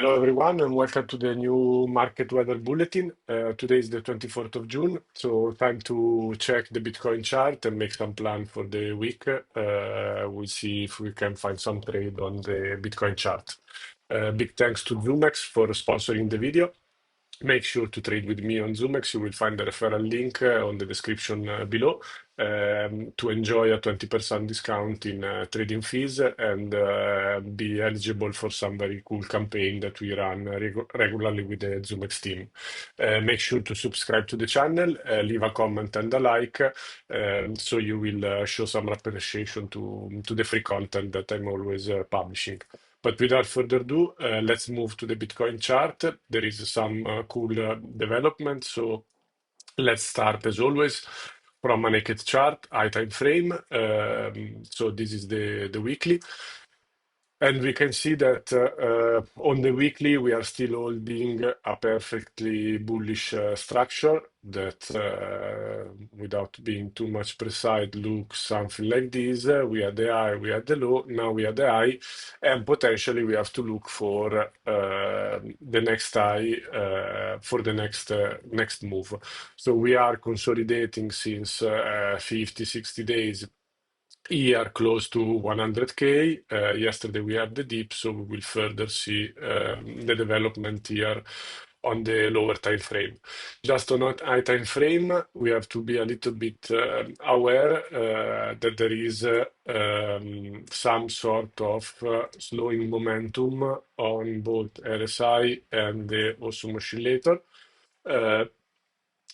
Hello, everyone, and welcome to the new Market Weather Bulletin. Today is the 24th of June, so time to check the Bitcoin chart and make some plan for the week. We'll see if we can find some trade on the Bitcoin chart. Big thanks to Zumx for sponsoring the video. Make sure to trade with me on Zumx. You will find the referral link on the description below to enjoy a 20% discount in trading fees and be eligible for some very cool campaign that we run regularly with the Zumx team. Make sure to subscribe to the channel, leave a comment and a like, so you will show some appreciation to the free content that I'm always publishing. But without further ado, let's move to the Bitcoin chart. There is some cool development. So let's start as always from a naked chart, high time frame. So this is the weekly. And we can see that on the weekly, we are still holding a perfectly bullish structure that, without being too much precise, looks something like this. We had the high, we had the low, now we had the high, and potentially we have to look for the next high for the next move. So we are consolidating since 50, 60 days here close to 100K. Yesterday we had the dip, so we will further see the development here on the lower time frame. Just on high time frame, we have to be a little bit aware that there is some sort of slowing momentum on both RSI and the Osmo oscillator, uh,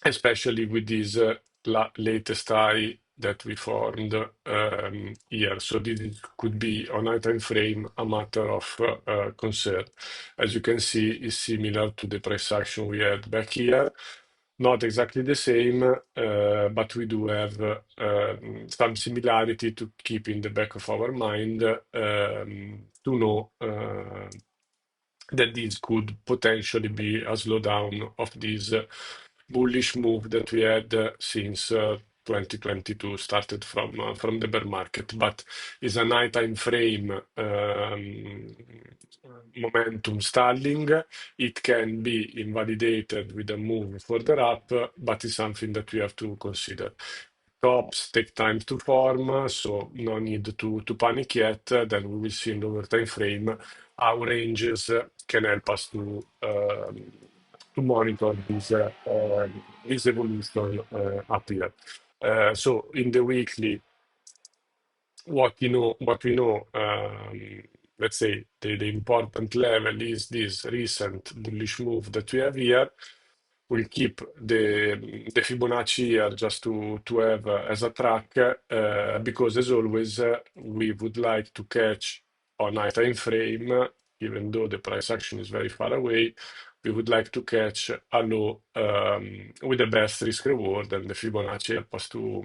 especially with this latest high that we formed here. So could be on high time frame a matter of concern. As you can see, is similar to the price action we had back here. Not exactly the same, but we do have some similarity to keep in the back of our mind to know that this could potentially be a slowdown of this bullish move that we had since 2022 started from the bear market, but is a night time frame momentum stalling. It can be invalidated with a move further up, but it's something that we have to consider. Tops take time to form, so no need to panic yet. Then we will see in the lower time frame how ranges can help us to monitor this evolution up here. So in the weekly, what we know, let's say the important level is this recent bullish move that we have here. We'll keep the Fibonacci here just to have as a track, because as always, we would like to catch on high time frame, even though the price action is very far away. We would like to catch a low with the best risk reward, and the Fibonacci help us to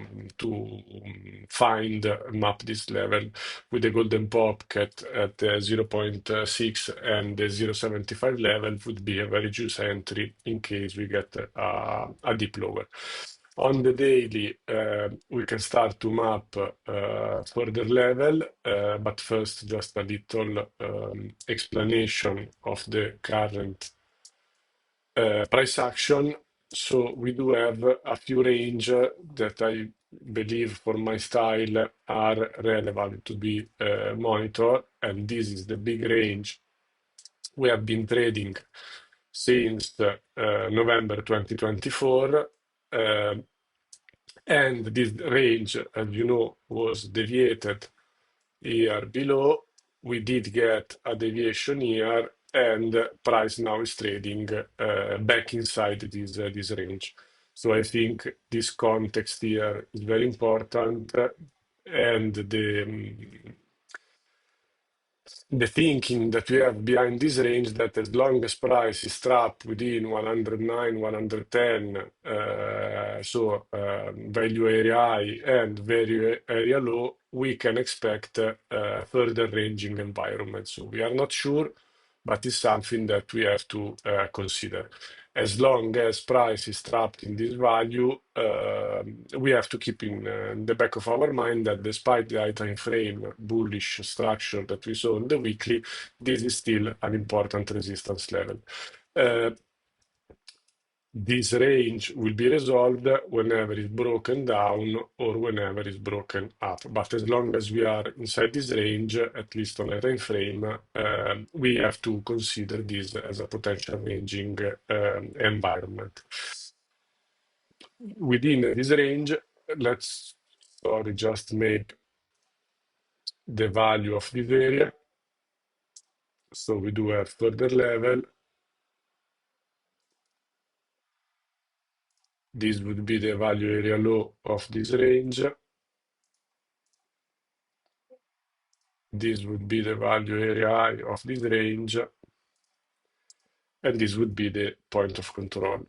find map this level with the golden pop at 0.6 and the 0.75 level would be a very juicy entry in case we get a dip lower. On the daily, we can start to map further level, but first just a little explanation of the current price action. So we do have a few range that I believe for my style are relevant to be monitored, and this is the big range we have been trading since November 2024. uh, and this range, as you know, was deviated here below. We did get a deviation here, and price now is trading back inside this range. So I think this context here is very important, and the thinking that we have behind this range that as long as price is trapped within 109, 110, value area high and value area low, we can expect further ranging environment. So we are not sure but it's something that we have to consider. As long as price is trapped in this value, we have to keep in the back of our mind that despite the high time frame bullish structure that we saw in the weekly, this is still an important resistance level. Uh, this range will be resolved whenever it's broken down or whenever it's broken up. But as long as we are inside this range, at least on a time frame, we have to consider this as a potential ranging environment. Within this range, let's sorry, just make the value of this area. So we do have further level. This would be the value area low of this range. This would be the value area high of this range, and this would be the point of control.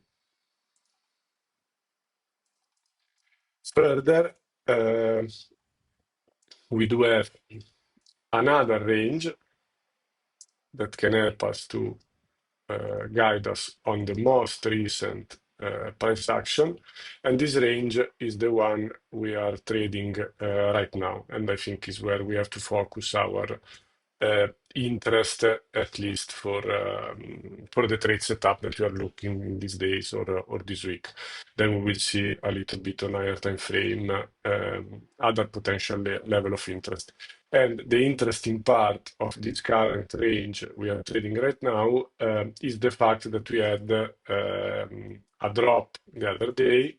Further, we do have another range that can help us to guide us on the most recent price action, and this range is the one we are trading right now, and I think is where we have to focus our interest, at least for the trade setup that you are looking in these days or this week. Then we will see a little bit on higher time frame, other potential level of interest. And the interesting part of this current range we are trading right now is the fact that we had a drop the other day.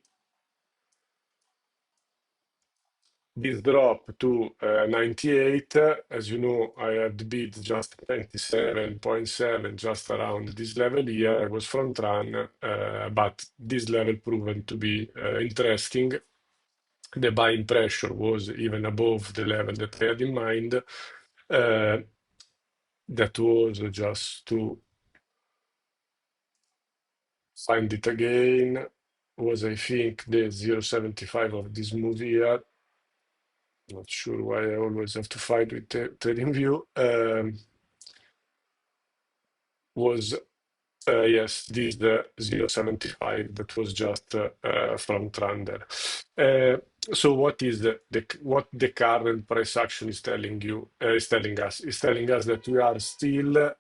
This drop to 98, as you know, I had bid just 97.7, just around this level here. I was front run, but this level proven to be interesting. The buying pressure was even above the level that I had in mind. That was just to find it again, was I think the 0.75 of this move here. Not sure why I always have to fight with TradingView. Was yes, this the 0.75 that was just front runner. So what is what the current price action is telling you? Is telling us that we are still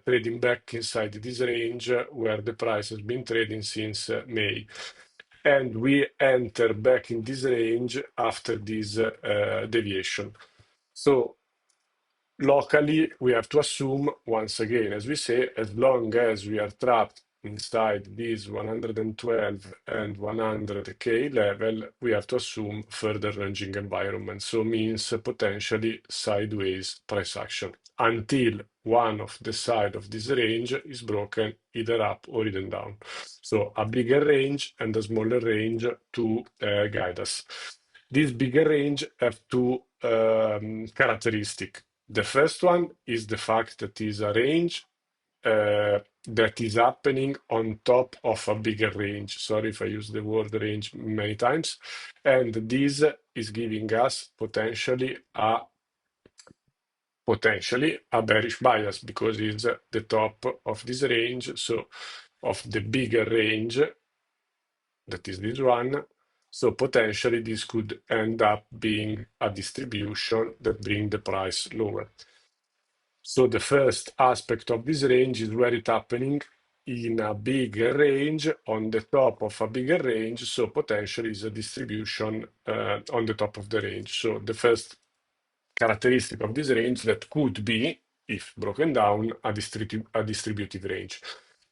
trading back inside this range where the price has been trading since May. And we enter back in this range after this deviation. So locally, we have to assume, once again, as we say, as long as we are trapped inside this 112 and 100K level, we have to assume further ranging environment. So means potentially sideways price action until one of the side of this range is broken either up or even down. So a bigger range and a smaller range to guide us. This bigger range have two characteristics. The first one is the fact that is a range that is happening on top of a bigger range. Sorry if I use the word range many times. And this is giving us potentially a bearish bias because it's the top of this range. So of the bigger range, that is this one. So potentially this could end up being a distribution that bring the price lower. So the first aspect of this range is where it's happening in a bigger range on the top of a bigger range. So potentially is a distribution on the top of the range. So the first characteristic of this range that could be, if broken down, a distributive range.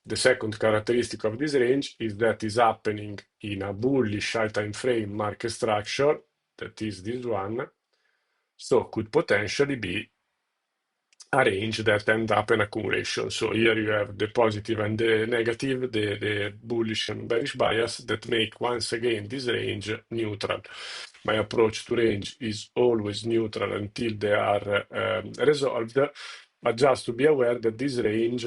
The second characteristic of this range is that is happening in a bullish high time frame market structure, that is this one. So could potentially be a range that end up an accumulation. So here you have the positive and the negative, the bullish and bearish bias that make once again this range neutral. My approach to range is always neutral until they are resolved. But just to be aware that this range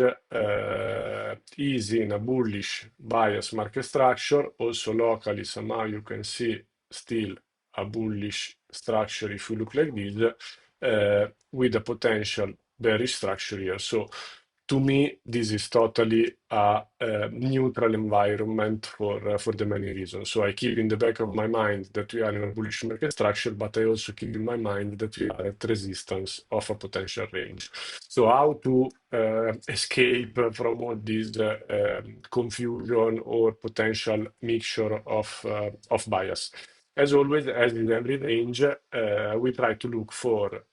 is in a bullish bias market structure. Also locally, somehow you can see still a bullish structure if you look like this, with a potential bearish structure here. So to me, this is totally a neutral environment for the many reasons. So I keep in the back of my mind that we are in a bullish market structure, but I also keep in my mind that we are at resistance of a potential range. So how to escape from all this confusion or potential mixture of bias? As always, as in every range, we try to look for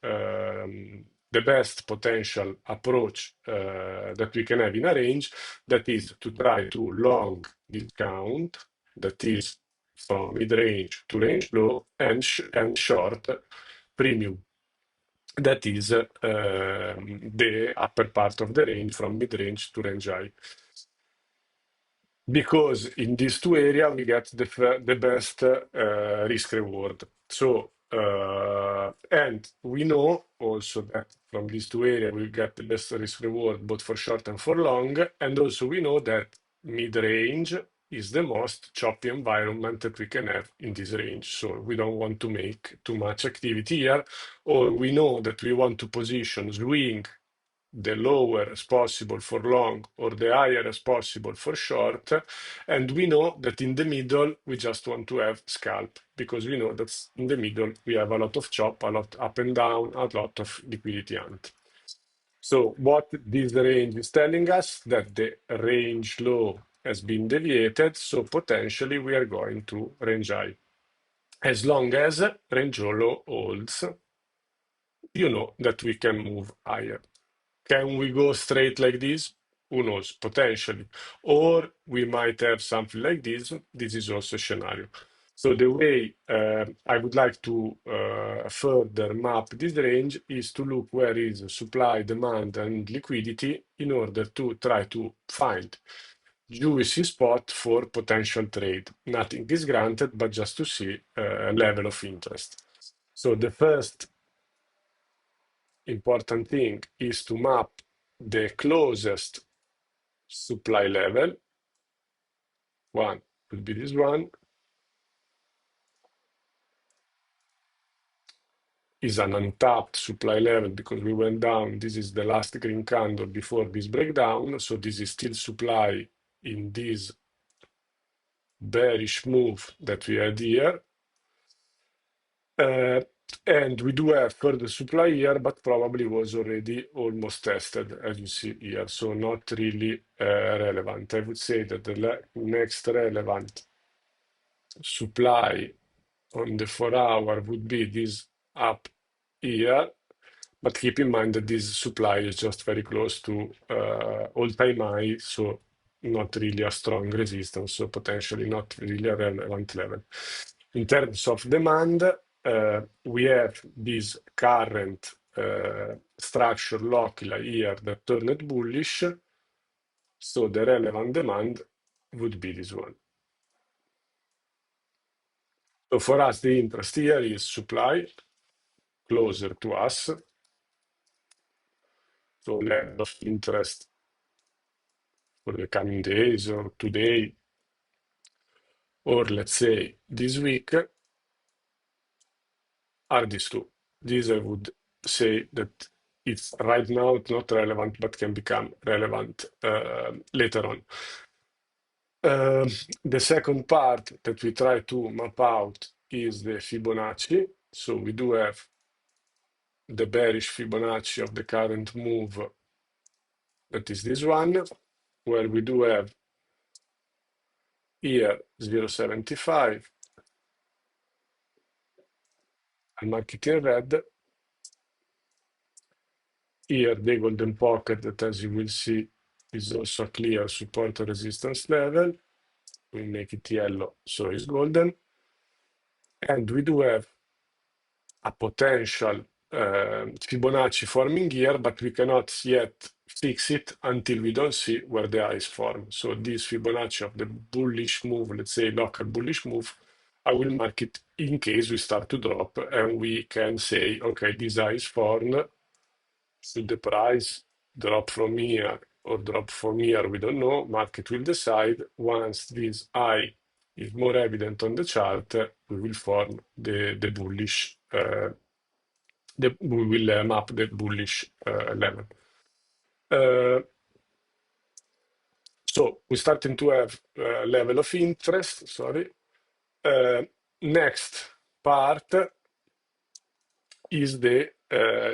the best potential approach that we can have in a range, that is to try to long discount, that is from mid-range to range low, and short premium, that is the upper part of the range from mid-range to range high. Because in these two areas we get the best risk reward. So and we know also that from these two areas we get the best risk reward both for short and for long, and also we know that mid-range is the most choppy environment that we can have in this range. So we don't want to make too much activity here, or we know that we want to position swing the lower as possible for long or the higher as possible for short. And we know that in the middle, we just want to have scalp, because we know that in the middle, we have a lot of chop, a lot up and down, a lot of liquidity hunt. So what this range is telling us, that the range low has been deviated, so potentially we are going to range high. As long as range low holds, you know that we can move higher. Can we go straight like this? Who knows? Potentially. Or we might have something like this. This is also a scenario. So the way I would like to further map this range is to look where is supply, demand, and liquidity in order to try to find juicy spot for potential trade. Nothing is granted, but just to see a level of interest. So the first important thing is to map the closest supply level. One would be this one. Is an untapped supply level because we went down. This is the last green candle before this breakdown. So this is still supply in this bearish move that we had here. And we do have further supply here, but probably was already almost tested, as you see here. So not really relevant. I would say that the next relevant supply on the 4 hour would be this up here. But keep in mind that this supply is just very close to all-time high, so not really a strong resistance, so potentially not really a relevant level. In terms of demand, we have this current structure locally here that turned bullish, so the relevant demand would be this one. So for us, the interest here is supply closer to us, so level of interest for the coming days or today, or let's say this week, are these two. These I would say that it's right now it's not relevant, but can become relevant later on. The second part that we try to map out is the Fibonacci. So we do have the bearish Fibonacci of the current move, that is this one, where we do have here 0.75, and mark it in red. Here, the golden pocket that, as you will see, is also a clear support and resistance level. We make it yellow, so it's golden. And we do have a potential Fibonacci forming here, but we cannot yet fix it until we don't see where the eyes form. So this Fibonacci of the bullish move, let's say local bullish move, I will mark it in case we start to drop, and we can say, okay, this eye is formed. Should the price drop from here or drop from here, we don't know. Market will decide. Once this eye is more evident on the chart, we will form the bullish, we will map the bullish level. So we're starting to have level of interest, sorry. Uh, Next part is the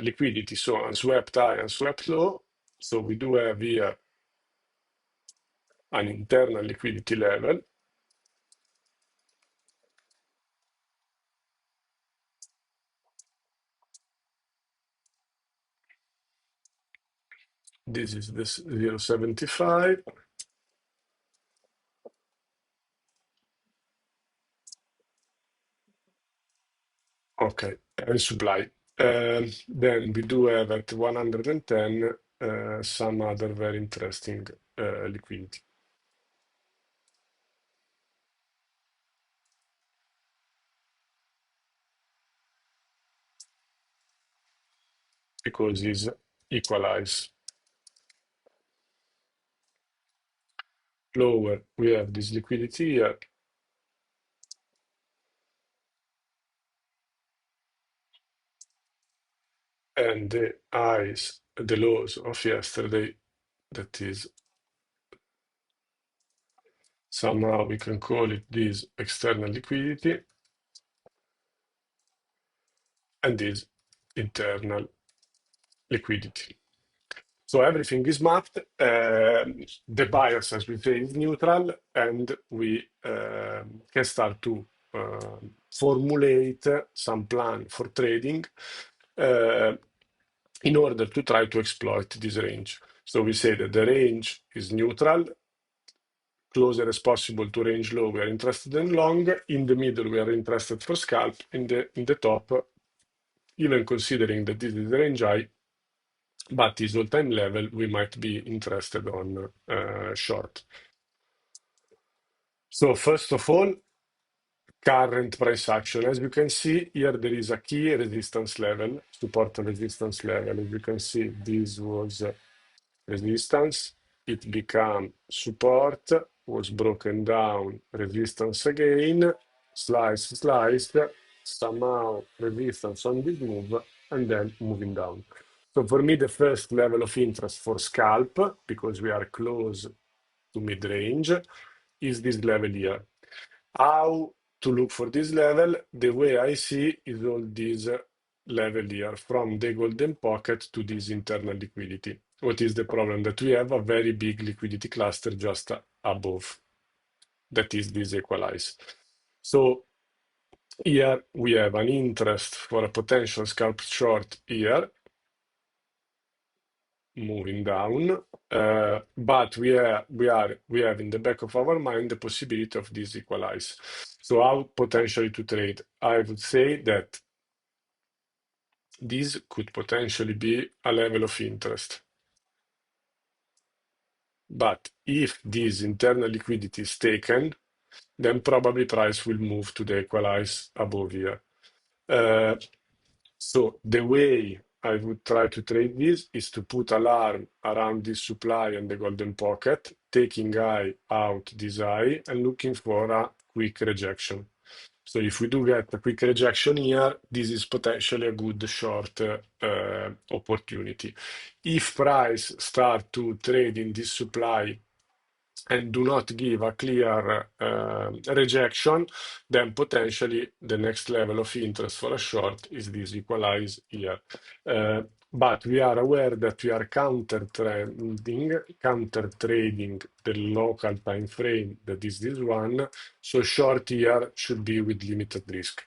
liquidity. So unswept high, unswept low. So we do have here an internal liquidity level. This is the 0.75. Okay, and supply. Then we do have at 110 some other very interesting liquidity because it's equalized. Lower, we have this liquidity here, and the highs, the lows of yesterday, that is somehow we can call it this external liquidity and this internal liquidity. So everything is mapped. The bias, as we say, is neutral, and we can start to formulate some plan for trading uh, in order to try to exploit this range. So we say that the range is neutral, closer as possible to range low, we are interested in long. In the middle, we are interested for scalp. In the top, even considering that this is the range high, but is all-time level, we might be interested on short. So first of all, current price action. As you can see here, there is a key resistance level, support and resistance level. As you can see, this was resistance. It became support, was broken down, resistance again, sliced, somehow resistance on this move, and then moving down. So for me, the first level of interest for scalp, because we are close to mid-range, is this level here. How to look for this level? The way I see is all this level here, from the golden pocket to this internal liquidity. What is the problem? That we have a very big liquidity cluster just above. That is this equalize. So here we have an interest for a potential scalp short here, moving down, but we have in the back of our mind the possibility of this equalize. So how potentially to trade? I would say that this could potentially be a level of interest. But if this internal liquidity is taken, then probably price will move to the equalize above here. Uh, So the way I would try to trade this is to put alarm around this supply and the golden pocket, taking eye out this eye and looking for a quick rejection. So if we do get a quick rejection here, this is potentially a good short opportunity. If price start to trade in this supply and do not give a clear rejection, then potentially the next level of interest for a short is this equalize here. But we are aware that we are counter trading the local time frame, that is this one. So short here should be with limited risk.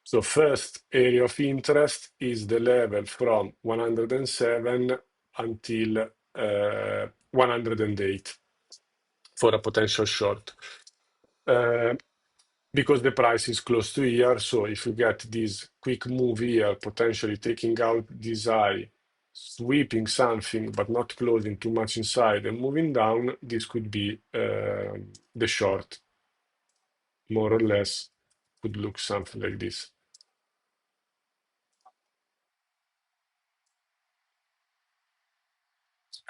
So first area of interest is the level from 107 until 108 for a potential short. Uh, because the price is close to here, so if you get this quick move here, potentially taking out this high, sweeping something, but not closing too much inside and moving down, this could be the short, more or less, could look something like this.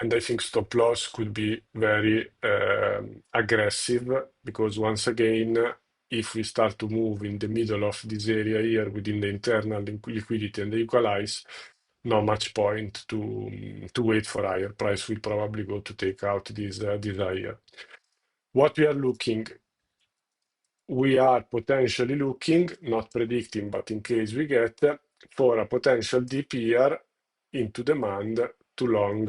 And I think stop loss could be very aggressive because once again, if we start to move in the middle of this area here within the internal liquidity and the equalize, not much point to wait for higher. Price will probably go to take out this higher. What we are potentially looking, not predicting, but in case we get, for a potential dip here into demand to long,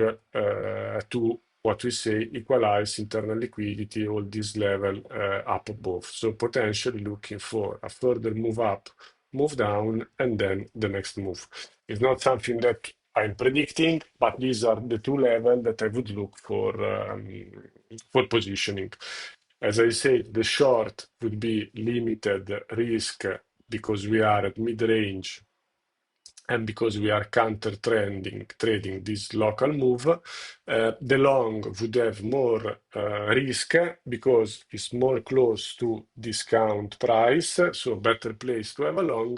to what we say equalize internal liquidity, all this level up above. So potentially looking for a further move up, move down, and then the next move. It's not something that I'm predicting, but these are the two levels that I would look for positioning. As I said, the short would be limited risk because we are at mid-range and because we are trading this local move. The long would have more risk because it's more close to discount price, so better place to have a long,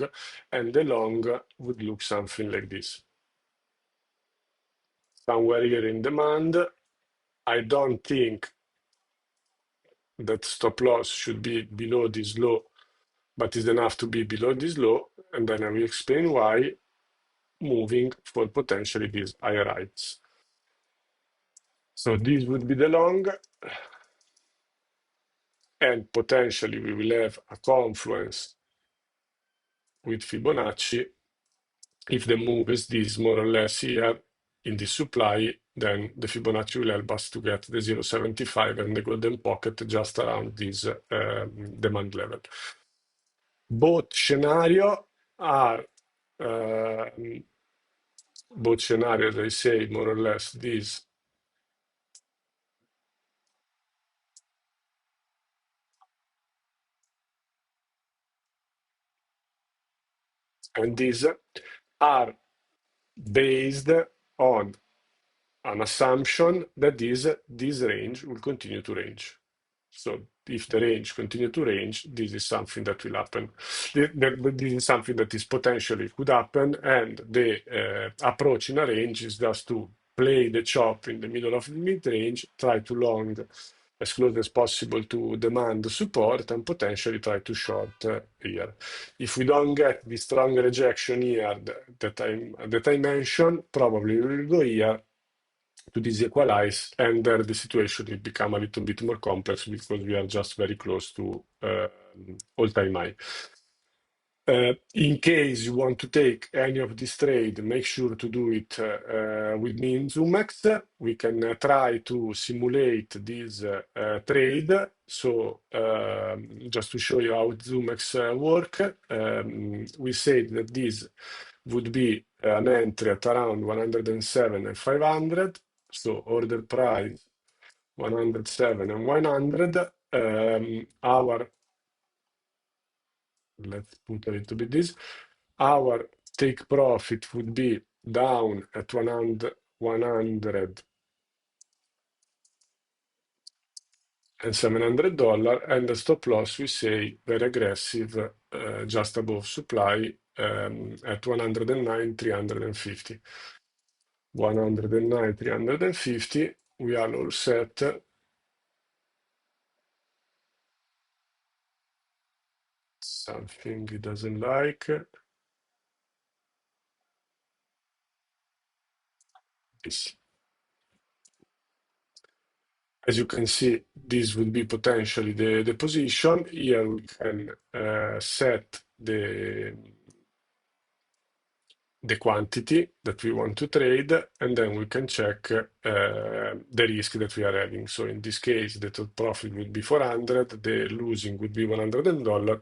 and the long would look something like this. Somewhere here in demand. I don't think that stop loss should be below this low, but is enough to be below this low, and then I will explain why, moving for potentially these higher heights. So this would be the long, and potentially we will have a confluence with Fibonacci. If the move is this more or less here in the supply, then the Fibonacci will help us to get the 0.75 and the golden pocket just around this demand level. Both scenario are both scenarios, I say more or less this and this are based on an assumption that this range will continue to range. So if the range continue to range, this is something that will happen. This is something that is potentially could happen, and the approach in a range is just to play the chop in the middle of the mid-range, try to long as close as possible to demand support, and potentially try to short here. If we don't get the strong rejection here that I mentioned, probably we will go here to disequalize, and there the situation will become a little bit more complex because we are just very close to all-time high. In case you want to take any of this trade, make sure to do it with me in Zumx. We can try to simulate this trade. So just to show you how Zumx work, we said that this would be an entry at around 107 and 500. So order price 107 and 100. Let's put a little bit this. Our take profit would be down at 100 and $700, and the stop loss we say very aggressive, just above supply at 109, 350. 109, 350. We are all set. Something he doesn't like. This. As you can see, this would be potentially the position. Here we can set the quantity that we want to trade, and then we can check the risk that we are having. So in this case, the total profit would be 400, the losing would be $100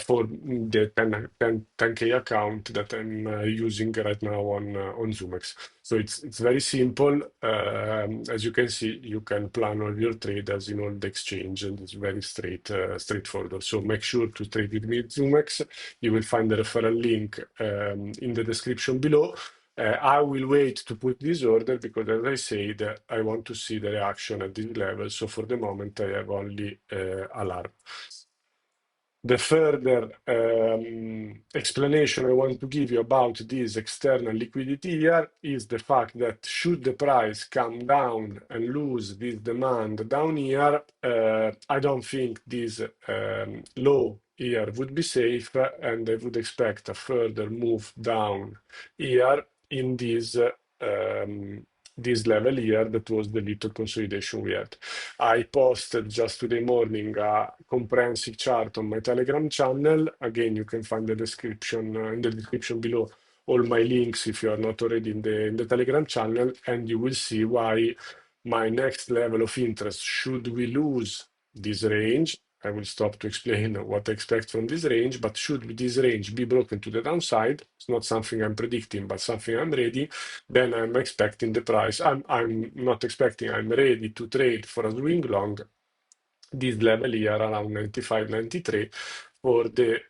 for the 10K account that I'm using right now on Zumx. So it's very simple. As you can see, you can plan all your trade as in all the exchange, and it's very straightforward. So make sure to trade with me at Zumx. You will find the referral link in the description below. I will wait to put this order because, as I said, I want to see the reaction at this level. So for the moment, I have only alarm. The further explanation I want to give you about this external liquidity here is the fact that should the price come down and lose this demand down here, I don't think this low here would be safe, and I would expect a further move down here in this level here. That was the little consolidation we had. I posted just today morning a comprehensive chart on my Telegram channel. Again, you can find the description in the description below all my links if you are not already in the Telegram channel, and you will see why my next level of interest, should we lose this range. I will stop to explain what I expect from this range, but should this range be broken to the downside, it's not something I'm predicting, but something I'm ready, then I'm expecting the price. I'm not expecting, I'm ready to trade for a swing long this level here around 95, 93 for the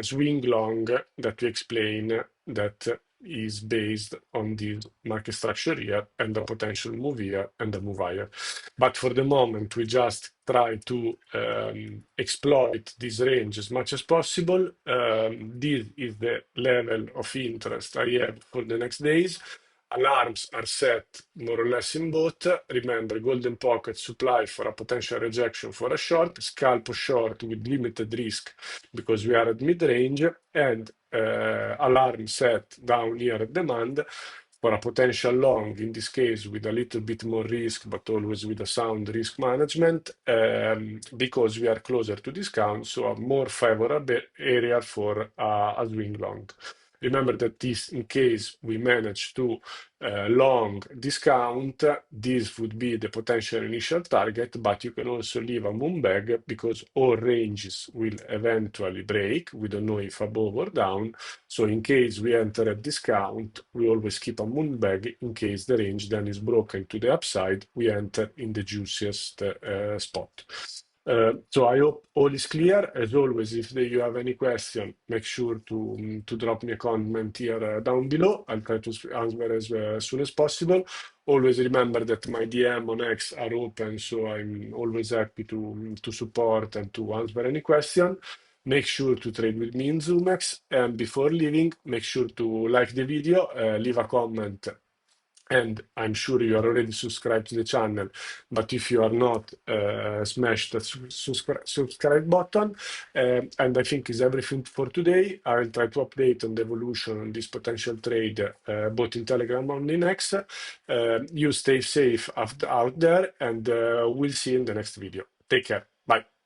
swing long that we explain that is based on this market structure here and the potential move here and the move higher. But for the moment, we just try to exploit this range as much as possible. This is the level of interest I have for the next days. Alarms are set more or less in both. Remember, golden pocket supply for a potential rejection for a short, scalp short with limited risk because we are at mid-range, and alarm set down here at demand for a potential long, in this case with a little bit more risk, but always with a sound risk management, because we are closer to discount, so a more favorable area for a swing long. Remember that this, in case we manage to long discount, this would be the potential initial target, but you can also leave a moon bag because all ranges will eventually break. We don't know if above or down. So in case we enter at discount, we always keep a moon bag in case the range then is broken to the upside. We enter in the juiciest spot. So I hope all is clear. As always, if you have any question, make sure to drop me a comment here down below. I'll try to answer as soon as possible. Always remember that my DM on X are open, so I'm always happy to support and to answer any question. Make sure to trade with me in Zumx. And before leaving, make sure to like the video, leave a comment, and I'm sure you are already subscribed to the channel, but if you are not, smash the subscribe button. And I think is everything for today. I will try to update on the evolution on this potential trade, both in Telegram and in X. You stay safe out there, and we'll see you in the next video. Take care. Bye.